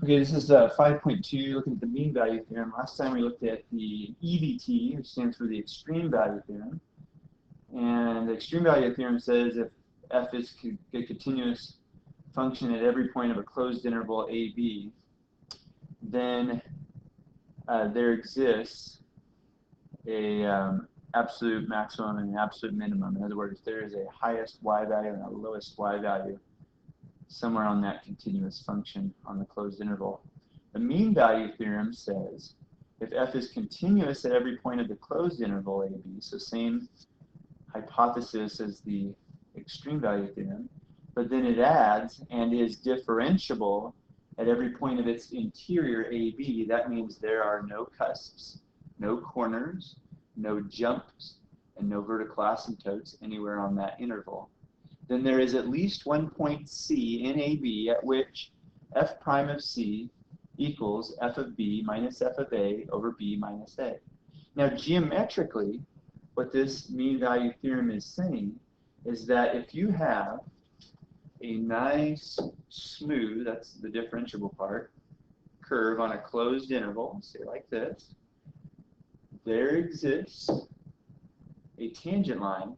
Okay, this is 5.2, looking at the mean value theorem. Last time we looked at the EVT, which stands for the extreme value theorem. And the extreme value theorem says if f is a continuous function at every point of a closed interval AB, then there exists a absolute maximum and an absolute minimum. In other words, there is a highest y value and a lowest y value somewhere on that continuous function on the closed interval. The mean value theorem says if f is continuous at every point of the closed interval AB, so same hypothesis as the extreme value theorem, but then it adds and is differentiable at every point of its interior AB. That means there are no cusps, no corners, no jumps, and no vertical asymptotes anywhere on that interval. Then there is at least one point C in AB at which f prime of C equals f of B minus f of A over B minus A. Now geometrically, what this mean value theorem is saying is that if you have a nice, smooth, that's the differentiable part, curve on a closed interval, say like this, there exists a tangent line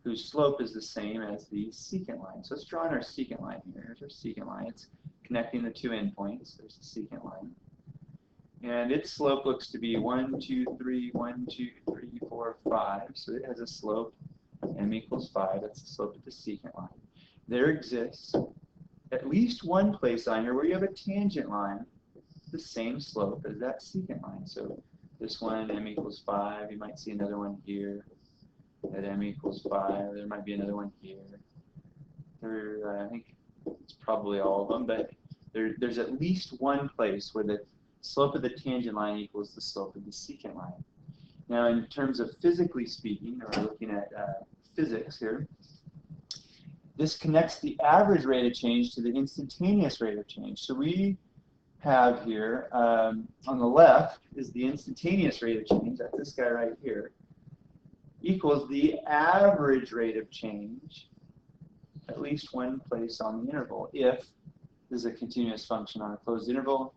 whose slope is the same as the secant line. So let's draw in our secant line here. Here's our secant line. It's connecting the two endpoints. There's the secant line. And its slope looks to be 1, 2, 3, 1, 2, 3, 4, 5. So it has a slope, m equals 5. That's the slope of the secant line. There exists at least one place on here where you have a tangent line the same slope as that secant line. So this one, m equals 5. You might see another one here at m equals 5. There might be another one here. I think it's probably all of them, but there's at least one place where the slope of the tangent line equals the slope of the secant line. Now, in terms of physically speaking, or looking at physics here, this connects the average rate of change to the instantaneous rate of change. So we have here, on the left is the instantaneous rate of change, that's this guy right here, equals the average rate of change at least one place on the interval if this is a continuous function on a closed interval,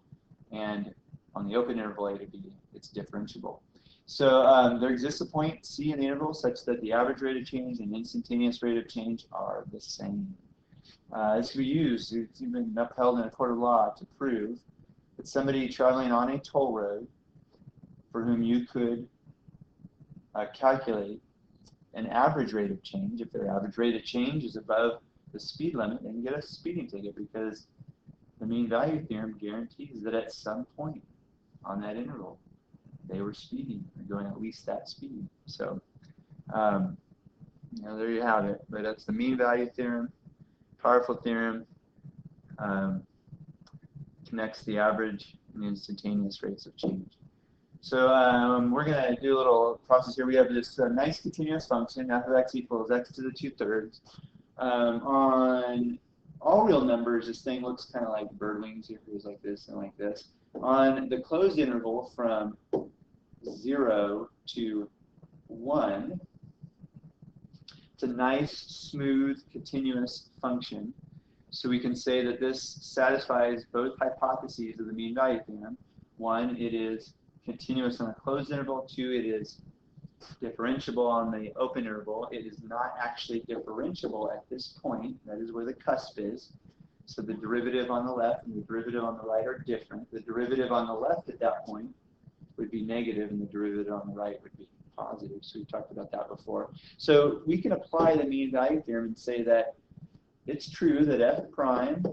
and on the open interval A to B, it's differentiable. So there exists a point C in the interval such that the average rate of change and instantaneous rate of change are the same. This can be used, it's even upheld in a court of law to prove that somebody traveling on a toll road for whom you could calculate an average rate of change. If their average rate of change is above the speed limit, then you get a speeding ticket because the mean value theorem guarantees that at some point on that interval they were speeding or going at least that speed. So there you have it. But that's the mean value theorem, powerful theorem, connects the average and instantaneous rates of change. So we're going to do a little process here. We have this nice continuous function, f of x equals x to the 2/3. On all real numbers, this thing looks kind of like bird wings. It goes like this and like this. On the closed interval from 0 to 1, it's a nice, smooth, continuous function. So we can say that this satisfies both hypotheses of the mean value theorem. One, it is continuous on a closed interval. Two, it is differentiable on the open interval. It is not actually differentiable at this point. That is where the cusp is. So the derivative on the left and the derivative on the right are different. The derivative on the left at that point would be negative, and the derivative on the right would be positive. So we talked about that before. So we can apply the mean value theorem and say that it's true that f prime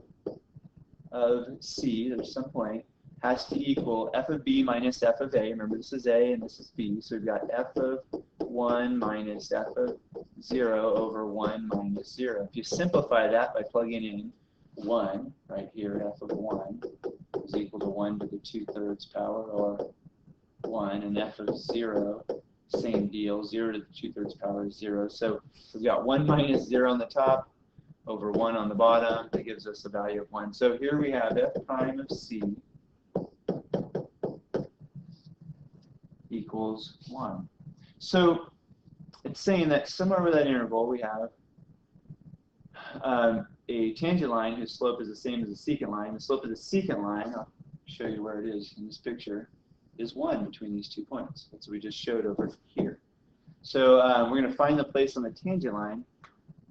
of C, there's some point, has to equal f of B minus f of A. Remember, this is A and this is B. So we've got f of 1 minus f of 0 over 1 minus 0. If you simplify that by plugging in 1 right here, f of 1 is equal to 1 to the 2/3 power, or 1, and f of 0, same deal, 0 to the 2/3 power is 0. So we've got 1 minus 0 on the top over 1 on the bottom. That gives us a value of 1. So here we have f prime of C equals 1. So it's saying that somewhere over that interval we have a tangent line whose slope is the same as the secant line. The slope of the secant line, I'll show you where it is in this picture, is 1 between these 2 points. That's what we just showed over here. So we're going to find the place on the tangent line,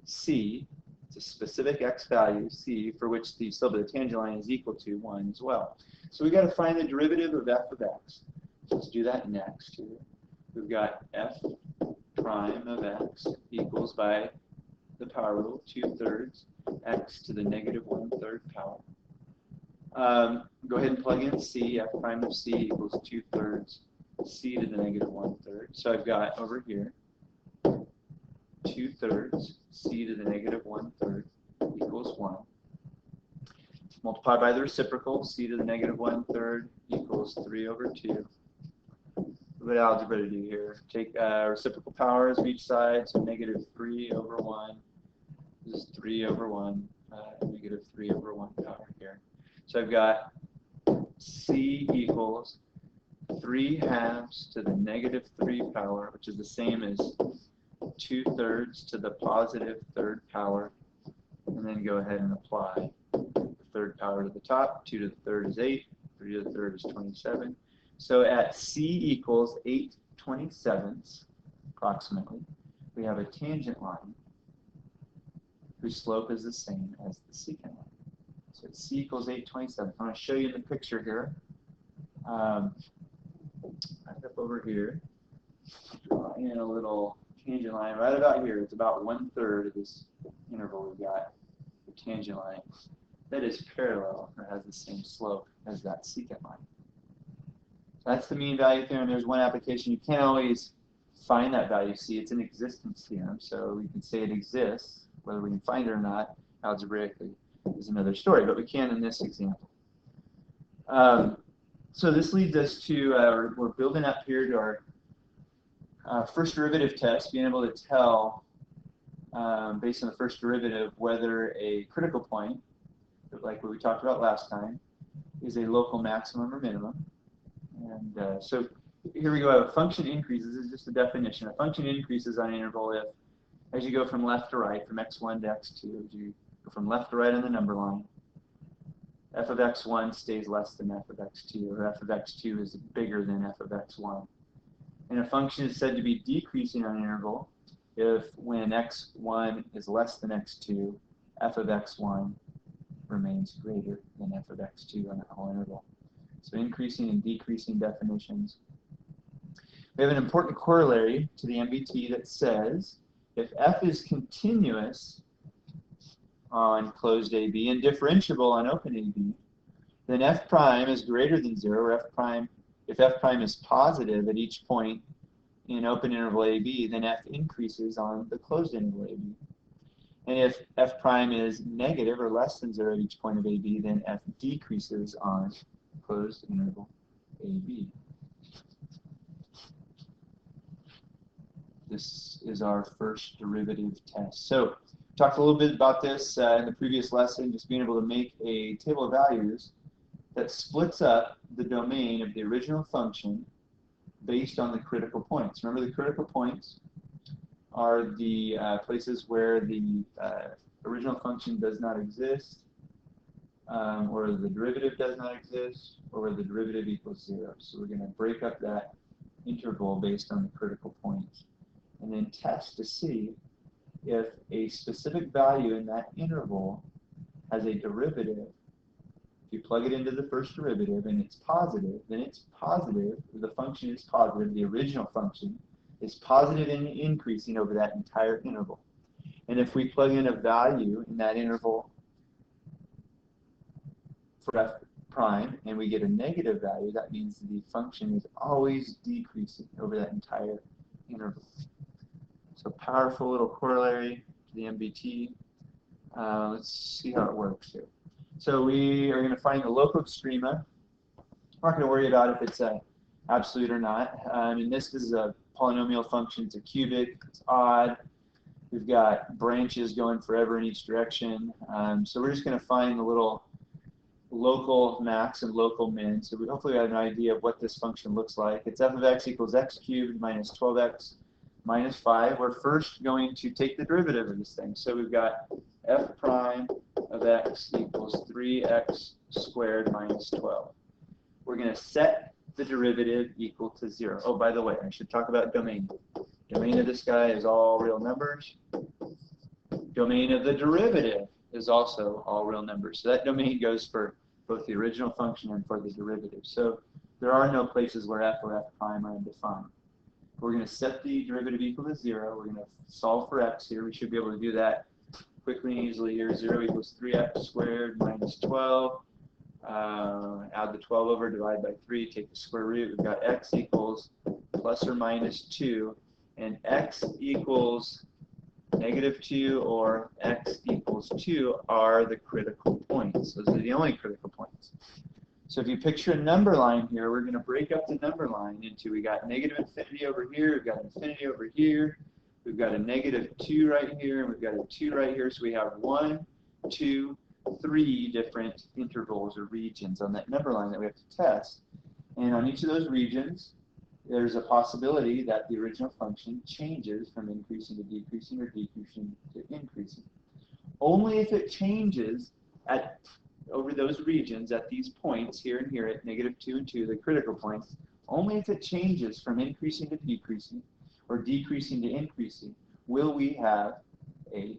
C. It's a specific x value, C, for which the slope of the tangent line is equal to 1 as well. So we've got to find the derivative of f of x. Let's do that next. We've got f prime of x equals, by the power rule, 2/3 x to the negative 1/3 power. Go ahead and plug in c. F prime of c equals 2/3 c to the negative 1/3. So I've got over here 2/3 c to the negative 1/3 equals 1. Multiply by the reciprocal, c to the negative 1/3 equals 3/2. What algebra to do here? Take reciprocal powers of each side, so negative 3/1. This is 3/1, negative 3/1 power here. So I've got c equals 3/2 to the negative 3 power, which is the same as 2/3 to the positive 3rd power, and then go ahead and apply the 3rd power to the top. 2 to the 3rd is 8, 3 to the 3rd is 27. So at c equals 8/27, approximately, we have a tangent line whose slope is the same as the secant line. So at c equals 8/27. I'm going to show you in the picture here. Back up over here. Draw in a little tangent line right about here. It's about 1/3 of this interval we've got, the tangent line, that is parallel or has the same slope as that secant line. That's the mean value theorem. There's one application. You can't always find that value c. It's an existence theorem, so we can say it exists. Whether we can find it or not algebraically is another story, but we can in this example. So this leads us to, we're building up here to our first derivative test, being able to tell, based on the first derivative, whether a critical point, like what we talked about last time, is a local maximum or minimum. And so here we go. A function increases. This is just a definition. A function increases on an interval if, as you go from left to right, from x1 to x2, as you go from left to right on the number line, f of x1 stays less than f of x2, or f of x2 is bigger than f of x1. And a function is said to be decreasing on an interval if, when x1 is less than x2, f of x1 remains greater than f of x2 on that whole interval. So increasing and decreasing definitions. We have an important corollary to the MVT that says if f is continuous on closed AB and differentiable on open AB, then f prime is greater than 0, or if f prime is positive at each point in open interval AB, then f increases on the closed interval AB. And if f prime is negative or less than 0 at each point of AB, then f decreases on closed interval AB. This is our first derivative test. So talked a little bit about this in the previous lesson, just being able to make a table of values that splits up the domain of the original function based on the critical points. Remember, the critical points are the places where the original function does not exist, or the derivative does not exist, or where the derivative equals 0. So we're going to break up that interval based on the critical points, and then test to see if a specific value in that interval has a derivative. If you plug it into the first derivative and it's positive, then it's positive, the function is positive, the original function is positive and increasing over that entire interval. And if we plug in a value in that interval for f prime and we get a negative value, that means the function is always decreasing over that entire interval. So powerful little corollary to the MVT. Let's see how it works here. So we are going to find the local extrema. We're not going to worry about if it's absolute or not. And this is a polynomial function. It's a cubic. It's odd. We've got branches going forever in each direction. So we're just going to find the little local max and local min. So we hopefully have an idea of what this function looks like. It's f of x equals x cubed minus 12x minus 5. We're first going to take the derivative of this thing. So we've got f prime of x equals 3x squared minus 12. We're going to set the derivative equal to 0. Oh, by the way, I should talk about domain. Domain of this guy is all real numbers. Domain of the derivative is also all real numbers. So that domain goes for both the original function and for the derivative. So there are no places where f or f prime are undefined. We're going to set the derivative equal to 0. We're going to solve for x here. We should be able to do that quickly and easily here. 0 equals 3x squared minus 12. Add the 12 over, divide by 3, take the square root. We've got x equals plus or minus 2, and x equals negative 2 or x equals 2 are the critical points. Those are the only critical points. So if you picture a number line here, we're going to break up the number line into, we got negative infinity over here, we've got infinity over here, we've got a negative 2 right here, and we've got a 2 right here. So we have 1, 2, 3 different intervals or regions on that number line that we have to test. And on each of those regions, there's a possibility that the original function changes from increasing to decreasing or decreasing to increasing. Only if it changes over those regions at these points here and here at negative 2 and 2, the critical points, only if it changes from increasing to decreasing or decreasing to increasing will we have a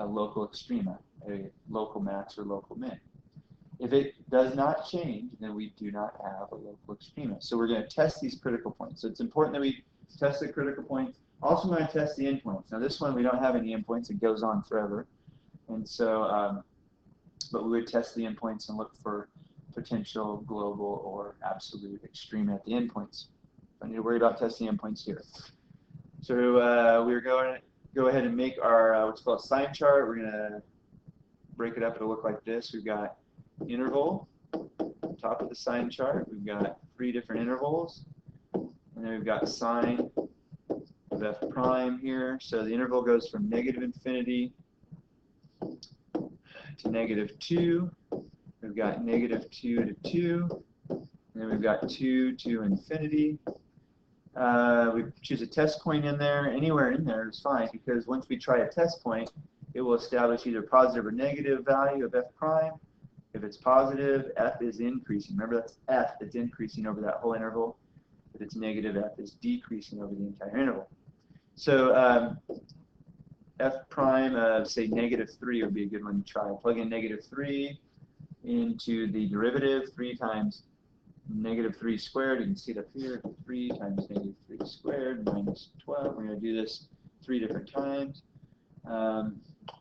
local extrema, a local max or local min. If it does not change, then we do not have a local extrema. So we're going to test these critical points. So it's important that we test the critical points. Also, we're going to test the endpoints. Now, this one, we don't have any endpoints. It goes on forever. And so, but we would test the endpoints and look for potential global or absolute extrema at the endpoints. I need to worry about testing endpoints here. So we're going to go ahead and make our what's called a sign chart. We're going to break it up. It'll look like this. We've got interval, top of the sign chart. We've got 3 different intervals. And then we've got sine of f prime here. So the interval goes from negative infinity to negative 2. We've got negative 2 to 2. And then we've got 2 to infinity. We choose a test point in there. Anywhere in there is fine, because once we try a test point, it will establish either positive or negative value of f prime. If it's positive, f is increasing. Remember, that's f that's increasing over that whole interval. If it's negative, f is decreasing over the entire interval. So f prime of, say, negative 3 would be a good one to try. Plug in negative 3 into the derivative. 3 times negative 3 squared. You can see it up here. 3 times negative 3 squared minus 12. We're going to do this 3 different times.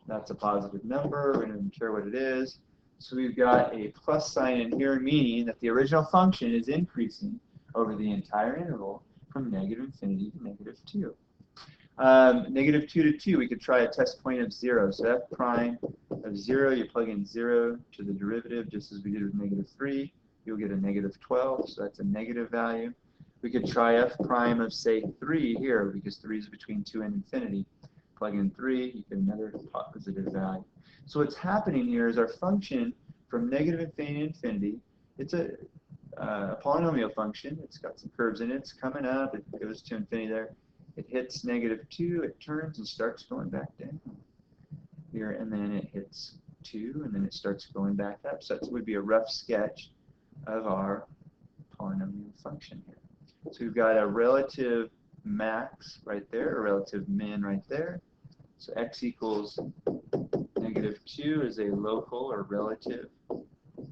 That's a positive number. We're going to care what it is. So we've got a plus sign in here, meaning that the original function is increasing over the entire interval from negative infinity to negative 2. Negative 2 to 2, we could try a test point of 0. So f prime of 0, you plug in 0 to the derivative, just as we did with negative 3. You'll get a negative 12, so that's a negative value. We could try f prime of, say, 3 here, because 3 is between 2 and infinity. Plug in 3, you get another positive value. So what's happening here is our function from negative infinity to infinity, it's a polynomial function. It's got some curves in it. It's coming up. It goes to infinity there. It hits negative 2. It turns and starts going back down here, and then it hits 2, and then it starts going back up. So that would be a rough sketch of our polynomial function here. So we've got a relative max right there, a relative min right there. So x equals negative 2 is a local or relative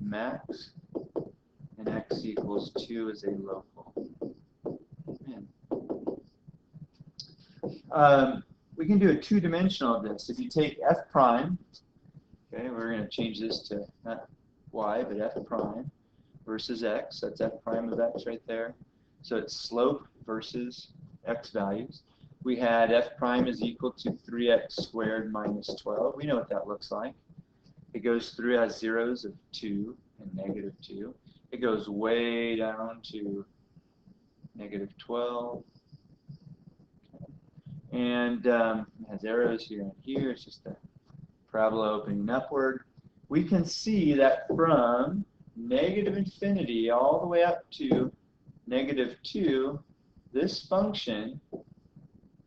max, and x equals 2 is a local min. We can do a 2-dimensional of this. If you take f prime, okay, we're going to change this to not y, but f prime versus x. That's f prime of x right there. So it's slope versus x values. We had f prime is equal to 3x squared minus 12. We know what that looks like. It goes through, it has zeros of 2 and negative 2. It goes way down to negative 12. And it has arrows here and here. It's just a parabola opening upward. We can see that from negative infinity all the way up to negative 2, this function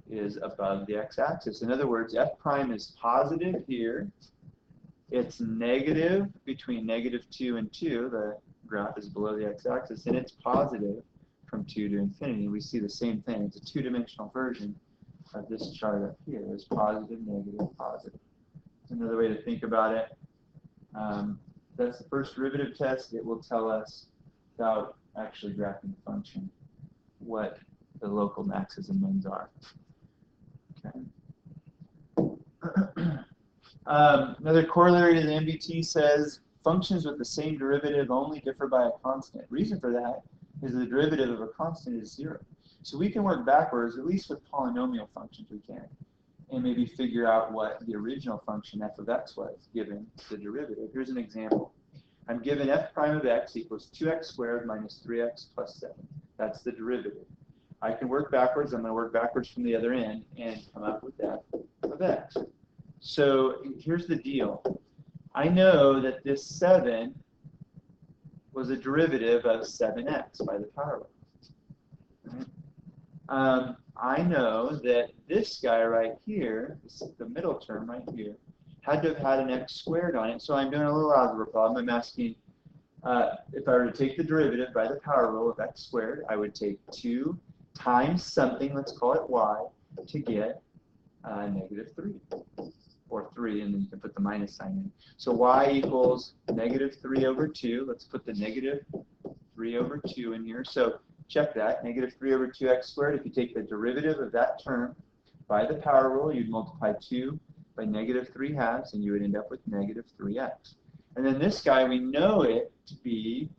is above the x-axis. In other words, f prime is positive here. It's negative between -2 and 2. The graph is below the x-axis, and it's positive from 2 to infinity. We see the same thing. It's a two-dimensional version of this chart up here. It's positive, negative, positive. Another way to think about it, that's the first derivative test. It will tell us, without actually graphing the function, what the local maxes and mins are. Okay. Another corollary to the MVT says functions with the same derivative only differ by a constant. Reason for that is the derivative of a constant is 0. So we can work backwards, at least with polynomial functions we can, and maybe figure out what the original function f of x was given the derivative. Here's an example. I'm given f prime of x equals 2x squared minus 3x plus 7. That's the derivative. I can work backwards. I'm going to work backwards from the other end and come up with f of x. So here's the deal. I know that this 7 was a derivative of 7x by the power law. Right? I know that this guy right here, the middle term right here, had to have had an x squared on it. So I'm doing a little algebra problem. I'm asking if I were to take the derivative by the power rule of x squared, I would take 2 times something, let's call it y, to get -3. Or 3, and then you can put the minus sign in. So y equals -3 over 2. Let's put the -3 over 2 in here. So check that, -3 over 2x squared. If you take the derivative of that term by the power rule, you'd multiply 2 by -3 halves, and you would end up with -3x. And then this guy, we know it to be,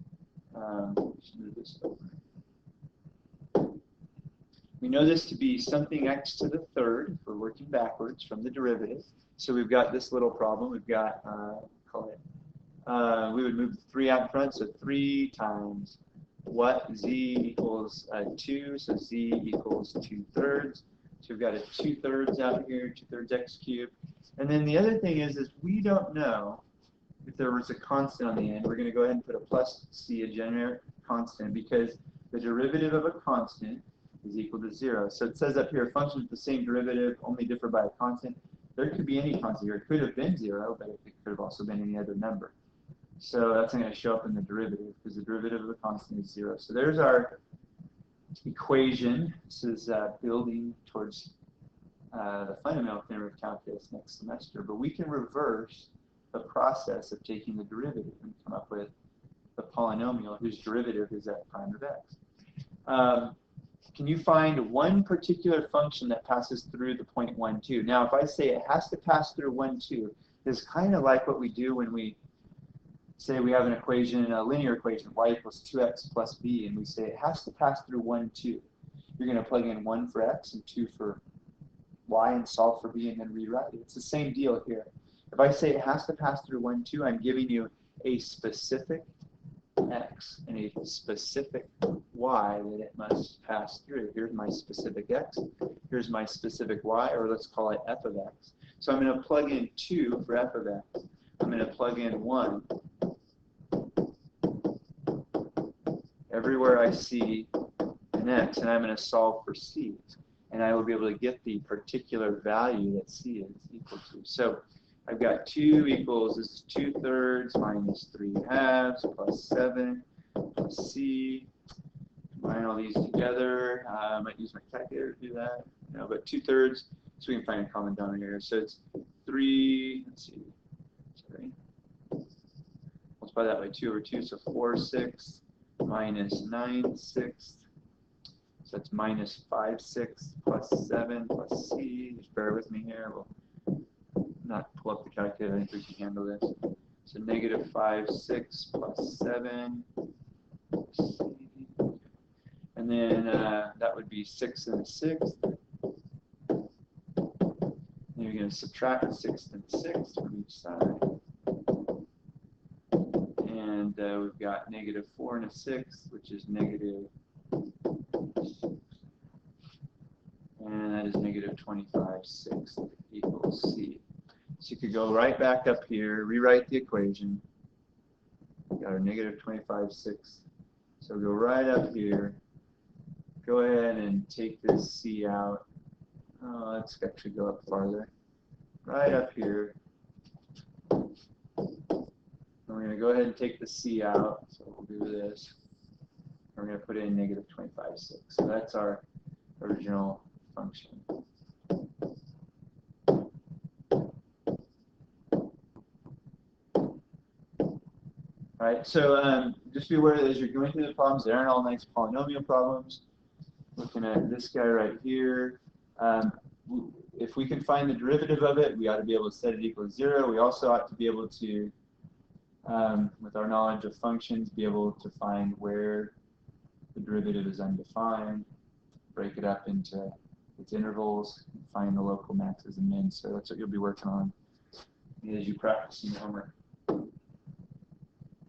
we know this to be something x to the third, if we're working backwards from the derivative. So we've got this little problem. We've got, call it, we would move the 3 out in front, so 3 times what? Z equals 2, so z equals 2/3. So we've got a 2/3 out here, 2/3 x cubed. And then the other thing is we don't know if there was a constant on the end. We're going to go ahead and put a plus c, a generic constant, because the derivative of a constant is equal to 0. So it says up here, functions with the same derivative only differ by a constant. There could be any constant here. It could have been 0, but it could have also been any other number. So that's not going to show up in the derivative, because the derivative of the constant is 0. So there's our equation. This is building towards the fundamental theorem of calculus next semester. But we can reverse the process of taking the derivative and come up with the polynomial whose derivative is f prime of x. Can you find one particular function that passes through the point 1, 2? Now, if I say it has to pass through 1, 2, it's kind of like what we do when we say we have an equation, a linear equation, y equals 2x plus b, and we say it has to pass through 1, 2. You're going to plug in 1 for x and 2 for y and solve for b and then rewrite it. It's the same deal here. If I say it has to pass through 1, 2, I'm giving you a specific x and a specific y that it must pass through. Here's my specific x, here's my specific y, or let's call it f of x. So I'm going to plug in 2 for f of x. I'm going to plug in 1 everywhere I see an x, and I'm going to solve for c. And I will be able to get the particular value that c is equal to. So I've got 2 equals, this is 2/3 minus 3 halves plus 7 plus c. Combine all these together. I might use my calculator to do that. No, but 2/3, so we can find a common denominator. So it's 3, let's see, sorry. Multiply that by 2 over 2, so 4/6 minus 9/6. So that's minus 5/6 plus 7 plus c. Just bear with me here. We'll not pull up the calculator. I think we can handle this. So negative 5/6 plus 7 plus c. And then that would be 6 1/6. And you're going to subtract 6 1/6 from each side. And we've got negative 4 1/6, which is negative 6. And that is negative 25/6 equals c. So you could go right back up here, rewrite the equation. We've got our negative 25/6. So go right up here. Go ahead and take this c out. let's actually go up farther. Right up here. And we're going to go ahead and take the c out. So we'll do this. We're going to put in negative 25.6. So that's our original function. Alright, so just be aware that as you're going through the problems, they aren't all nice polynomial problems. Looking at this guy right here, if we can find the derivative of it, we ought to be able to set it equal to 0. We also ought to be able to, with our knowledge of functions, be able to find where the derivative is undefined, break it up into its intervals, and find the local maxes and mins. So that's what you'll be working on as you practice in your homework.